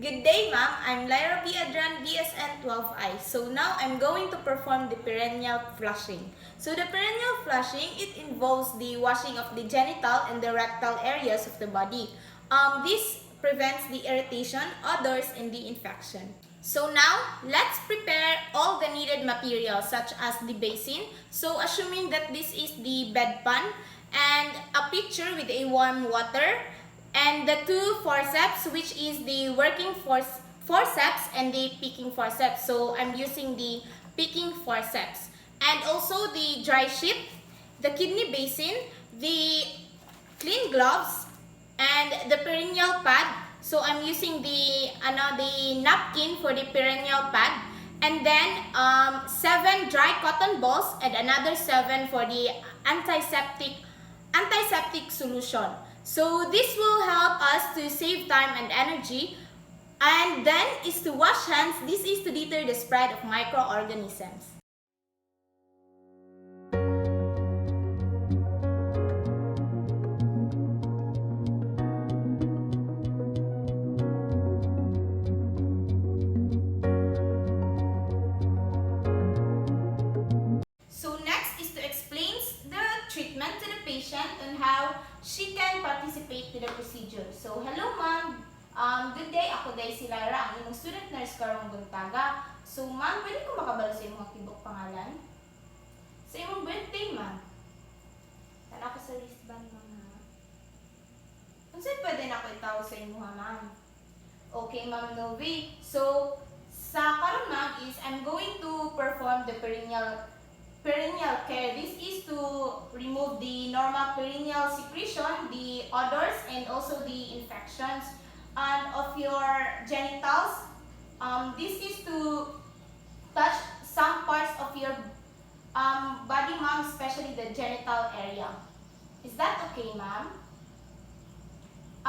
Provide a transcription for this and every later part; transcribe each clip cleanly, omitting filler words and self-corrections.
Good day, ma'am. I'm Lyra B. Adran, BSN 12I. So now I'm going to perform the perineal flushing. So the perineal flushing, it involves the washing of the genital and the rectal areas of the body. This prevents the irritation, odors, and the infection. So now, let's prepare all the needed materials such as the basin. So assuming that this is the bedpan and a pitcher with a warm water, and the two forceps, which is the working forceps and the picking forceps. So I'm using the picking forceps. And also the dry sheet, the kidney basin, the clean gloves, and the perineal pad. So I'm using the napkin for the perineal pad. And then 7 dry cotton balls and another 7 for the antiseptic solution. So this will help us to save time and energy. And then is to wash hands. This is to deter the spread of microorganisms. So next is to explain the treatment to the patient and how she can participate to the procedure. So hello ma'am. Good day. Ako day si Lyra, ang inyong student nurse karong buntaga. So ma'am, pwede ko makabalo sa imong tibok pangalan? Sa imong birthday ma'am. Tara ko sa wristband ma'am. Unsay pwede na ko itaw sa imo ha ma'am? Okay ma'am Novi. So sa karon ma'am is I'm going to perform the perineal care. This is to remove the normal perineal secretion, the odors, and also the infections of your genitals. This is to touch some parts of your body, ma'am, especially the genital area. Is that okay, ma'am?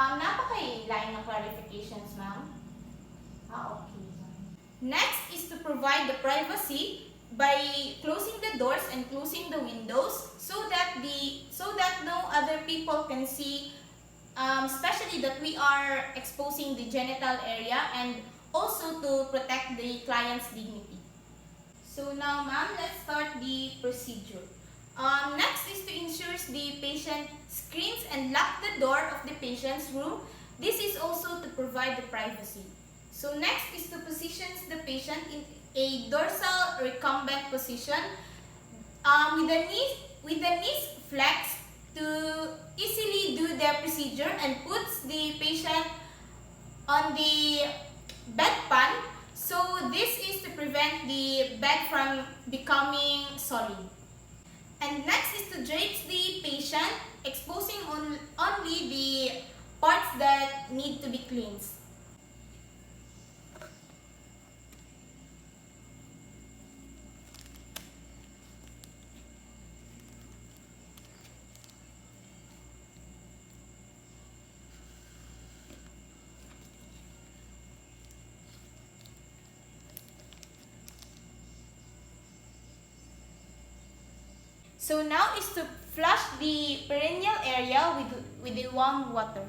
Napaka-line ng clarifications, ma'am. Okay. Next is to provide the privacy by closing the doors and closing the windows so that no other people can see, especially that we are exposing the genital area, and also to protect the client's dignity. So now ma'am, let's start the procedure. Next is to ensure the patient screens and lock the door of the patient's room. This is also to provide the privacy. So next is to position the patient in a dorsal recumbent position with the knees flexed to easily do the procedure, and puts the patient on the bedpan. So this is to prevent the bed from becoming solid. And next is to drape the patient, exposing only the parts that need to be cleansed. So now is to flush the perineal area with the warm water.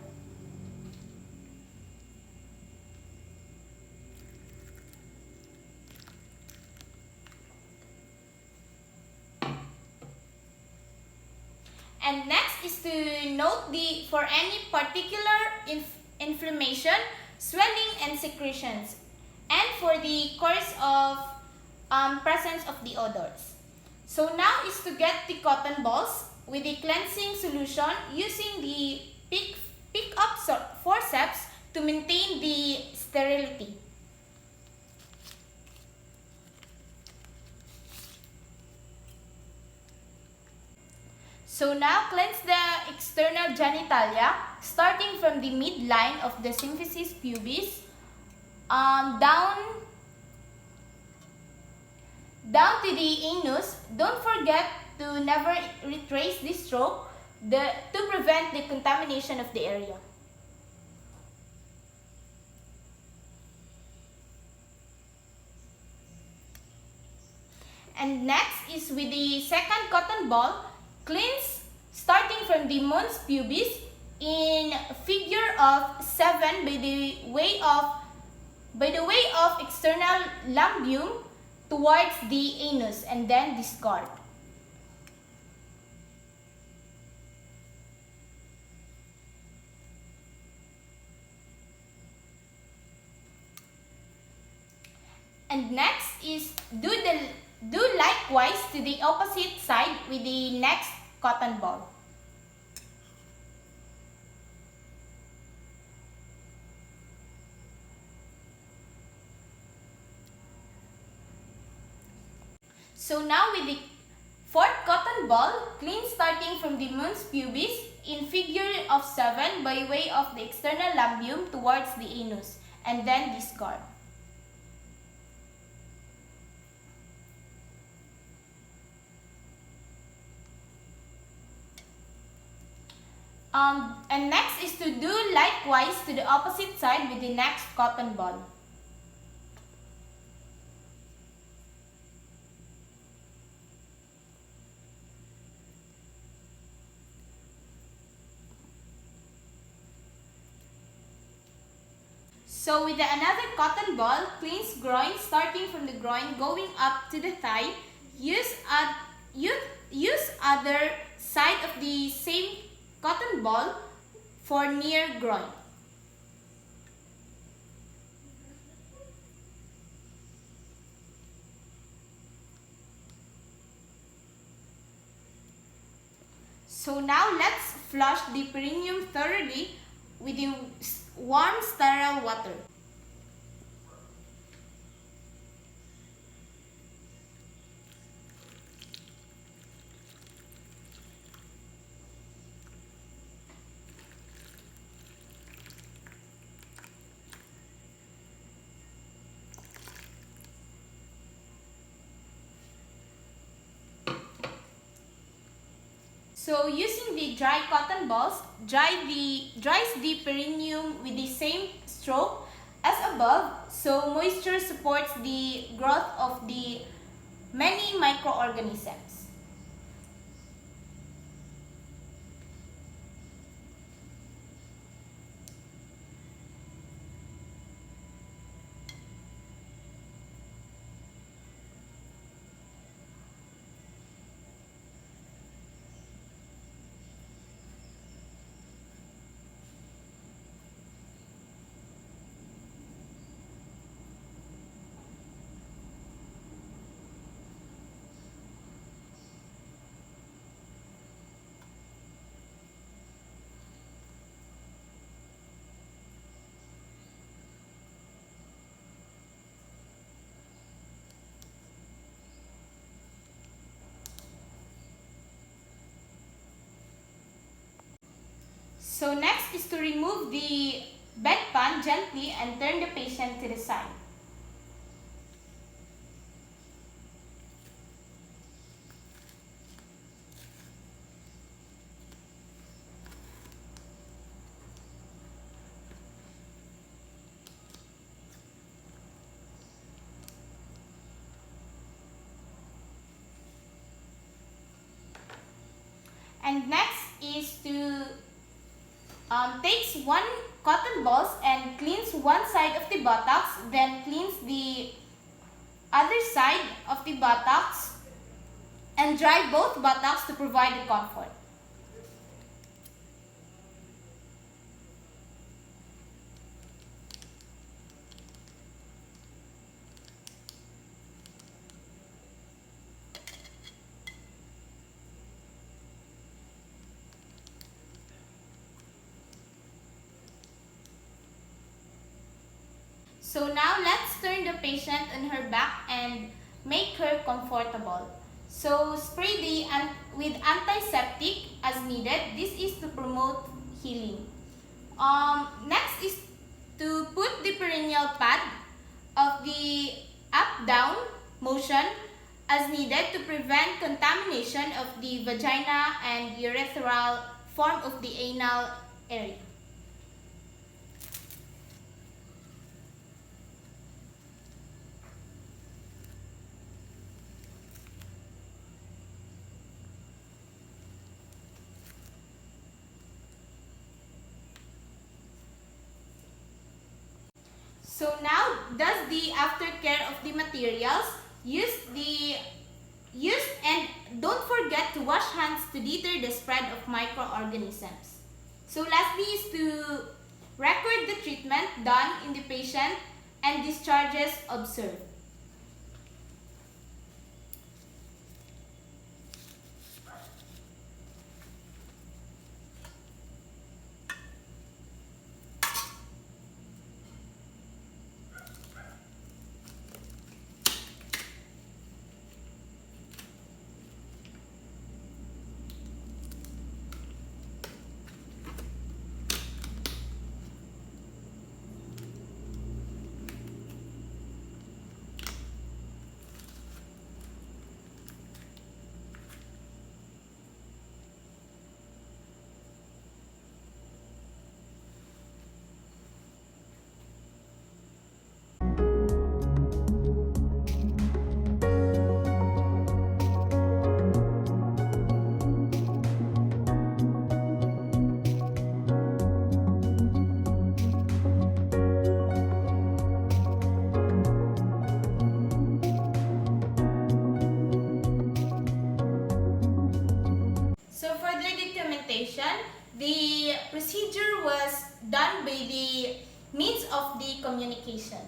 And next is to note for any particular inflammation, swelling, and secretions, and for the course of presence of the odors. So now is to get the cotton balls with the cleansing solution using the pick up forceps to maintain the sterility. So now cleanse the external genitalia, starting from the midline of the symphysis pubis down to the anus. Don't forget to never retrace the stroke to prevent the contamination of the area. And next is with the second cotton ball, cleanse starting from the mons pubis in figure of 7 by the way of by the way of external lambium towards the anus and then discard. And next is do likewise to the opposite side with the next cotton ball. So now with the fourth cotton ball, clean starting from the mons pubis in figure of 7 by way of the external lambium towards the anus and then discard. And next is to do likewise to the opposite side with the next cotton ball. So with another cotton ball, cleanse groin starting from the groin going up to the thigh. Use other side of the same cotton ball for near groin. So now let's flush the perineum thoroughly with the warm sterile water. So using the dry cotton balls, dries the perineum with the same stroke as above, so moisture supports the growth of the many microorganisms. So next is to remove the bedpan gently and turn the patient to the side. And next is to takes one cotton balls and cleans one side of the buttocks, then cleans the other side of the buttocks and dry both buttocks to provide the comfort. So now let's turn the patient on her back and make her comfortable. So spray with antiseptic as needed. This is to promote healing. Next is to put the perineal pad of the up-down motion as needed to prevent contamination of the vagina and urethral form of the anal area. So now, does the aftercare of the materials, use and don't forget to wash hands to deter the spread of microorganisms. So lastly is to record the treatment done in the patient and discharges observed. So for the documentation, the procedure was done by the means of the communication.